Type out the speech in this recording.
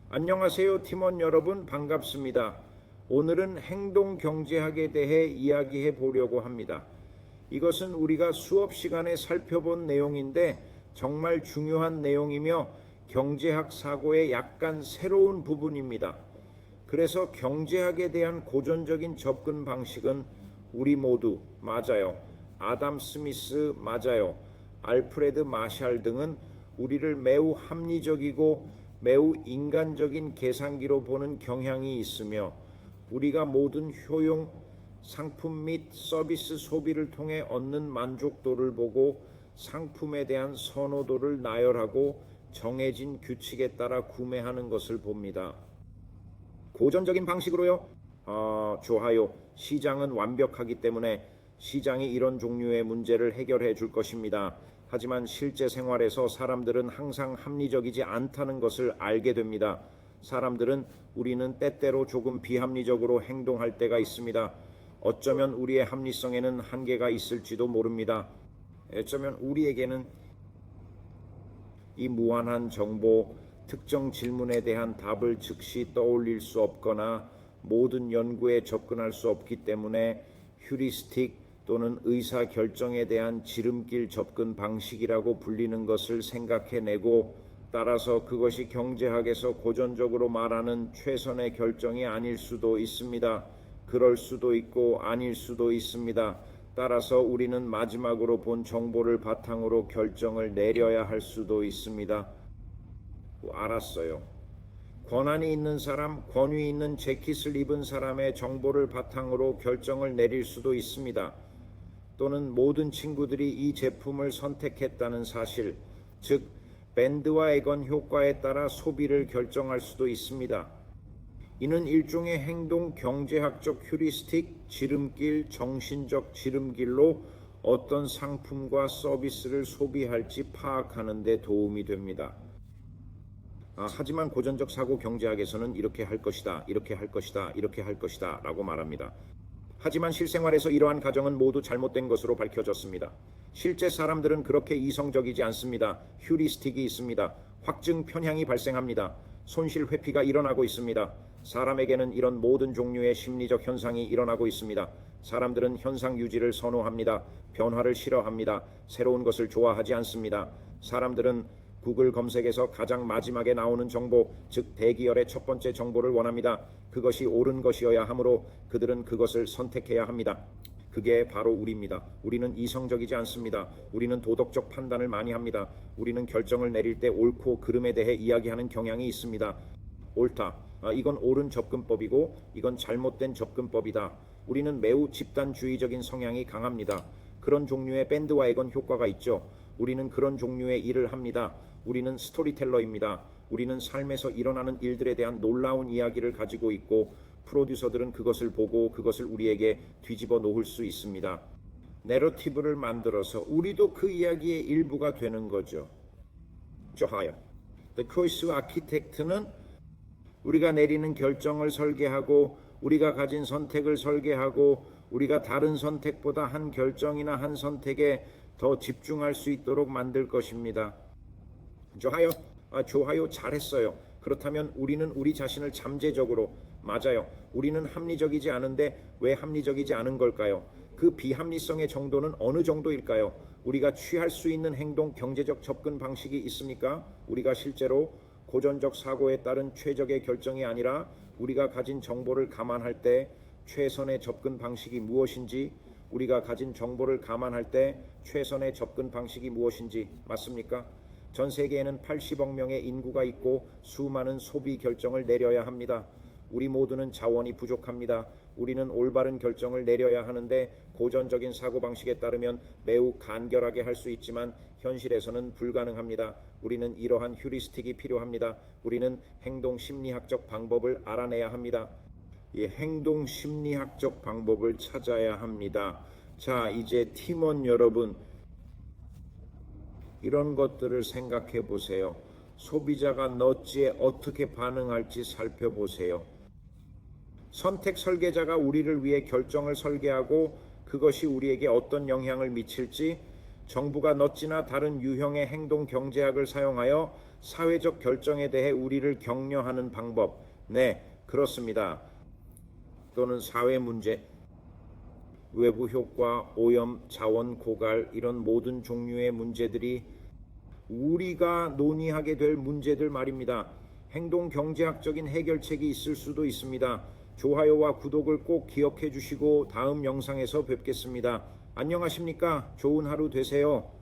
안녕하세요, 팀원 여러분. 반갑습니다. 오늘은 행동 경제학에 대해 이야기해 보려고 합니다. 이것은 우리가 수업 시간에 살펴본 내용인데 정말 중요한 내용이며 경제학 사고의 약간 새로운 부분입니다. 그래서 경제학에 대한 고전적인 접근 방식은 우리 모두 맞아요. 아담 스미스 맞아요. 알프레드 마샬 등은 우리를 매우 합리적이고 매우 인간적인 계산기로 보는 경향이 있으며 우리가 모든 효용, 상품 및 서비스 소비를 통해 얻는 만족도를 보고 상품에 대한 선호도를 나열하고 정해진 규칙에 따라 구매하는 것을 봅니다. 고전적인 방식으로요? 좋아요. 시장은 완벽하기 때문에 시장이 이런 종류의 문제를 해결해 줄 것입니다. 하지만 실제 생활에서 사람들은 항상 합리적이지 않다는 것을 알게 됩니다. 우리는 때때로 조금 비합리적으로 행동할 때가 있습니다. 어쩌면 우리의 합리성에는 한계가 있을지도 모릅니다. 어쩌면 우리에게는 이 무한한 정보, 특정 질문에 대한 답을 즉시 떠올릴 수 없거나 모든 연구에 접근할 수 없기 때문에 휴리스틱 또는 의사 결정에 대한 지름길 접근 방식이라고 불리는 것을 생각해내고 따라서 그것이 경제학에서 고전적으로 말하는 최선의 결정이 아닐 수도 있습니다. 그럴 수도 있고 아닐 수도 있습니다. 따라서 우리는 마지막으로 본 정보를 바탕으로 결정을 내려야 할 수도 있습니다. 알았어요. 권한이 있는 사람, 권위 있는 재킷을 입은 사람의 정보를 바탕으로 결정을 내릴 수도 있습니다. 또는 모든 친구들이 이 제품을 선택했다는 사실, 즉 밴드와 에건 효과에 따라 소비를 결정할 수도 있습니다. 이는 일종의 행동 경제학적 휴리스틱, 지름길, 정신적 지름길로 어떤 상품과 서비스를 소비할지 파악하는 데 도움이 됩니다. 하지만 고전적 사고 경제학에서는 이렇게 할 것이다, 이렇게 할 것이다, 이렇게 할 것이다 라고 말합니다. 하지만 실생활에서 이러한 가정은 모두 잘못된 것으로 밝혀졌습니다. 실제 사람들은 그렇게 이성적이지 않습니다. 휴리스틱이 있습니다. 확증 편향이 발생합니다. 손실 회피가 일어나고 있습니다. 사람에게는 이런 모든 종류의 심리적 현상이 일어나고 있습니다. 사람들은 현상 유지를 선호합니다. 변화를 싫어합니다. 새로운 것을 좋아하지 않습니다. 사람들은 구글 검색에서 가장 마지막에 나오는 정보, 즉 대기열의 첫 번째 정보를 원합니다. 그것이 옳은 것이어야 하므로 그들은 그것을 선택해야 합니다. 그게 바로 우리입니다. 우리는 이성적이지 않습니다. 우리는 도덕적 판단을 많이 합니다. 우리는 결정을 내릴 때 옳고 그름에 대해 이야기하는 경향이 있습니다. 옳다. 이건 옳은 접근법이고 이건 잘못된 접근법이다. 우리는 매우 집단주의적인 성향이 강합니다. 그런 종류의 밴드와 에건 효과가 있죠. 우리는 그런 종류의 일을 합니다. 우리는 스토리텔러입니다. 우리는 삶에서 일어나는 일들에 대한 놀라운 이야기를 가지고 있고 프로듀서들은 그것을 보고 그것을 우리에게 뒤집어 놓을 수 있습니다. 내러티브를 만들어서 우리도 그 이야기의 일부가 되는 거죠. 좋아요. The Choice Architect는 우리가 내리는 결정을 설계하고 우리가 가진 선택을 설계하고 우리가 다른 선택보다 한 결정이나 한 선택에 더 집중할 수 있도록 만들 것입니다. 좋아요. 좋아요. 잘했어요. 그렇다면 우리는 우리 자신을 잠재적으로 맞아요. 우리는 합리적이지 않은데 왜 합리적이지 않은 걸까요? 그 비합리성의 정도는 어느 정도일까요? 우리가 취할 수 있는 행동 경제적 접근 방식이 있습니까? 우리가 실제로 고전적 사고에 따른 최적의 결정이 아니라 우리가 가진 정보를 감안할 때 최선의 접근 방식이 무엇인지 우리가 가진 정보를 감안할 때 최선의 접근 방식이 무엇인지 맞습니까? 전 세계에는 80억 명의 인구가 있고 수많은 소비 결정을 내려야 합니다. 우리 모두는 자원이 부족합니다. 우리는 올바른 결정을 내려야 하는데 고전적인 사고방식에 따르면 매우 간결하게 할 수 있지만 현실에서는 불가능합니다. 우리는 이러한 휴리스틱이 필요합니다. 우리는 행동심리학적 방법을 알아내야 합니다. 이 행동심리학적 방법을 찾아야 합니다. 자, 이제 팀원 여러분, 이런 것들을 생각해 보세요. 소비자가 너찌에 어떻게 반응할지 살펴보세요. 선택 설계자가 우리를 위해 결정을 설계하고 그것이 우리에게 어떤 영향을 미칠지 정부가 너찌나 다른 유형의 행동 경제학을 사용하여 사회적 결정에 대해 우리를 격려하는 방법. 네, 그렇습니다. 또는 사회 문제, 외부 효과, 오염, 자원 고갈, 이런 모든 종류의 문제들이 우리가 논의하게 될 문제들 말입니다. 행동 경제학적인 해결책이 있을 수도 있습니다. 좋아요와 구독을 꼭 기억해 주시고 다음 영상에서 뵙겠습니다. 안녕하십니까? 좋은 하루 되세요.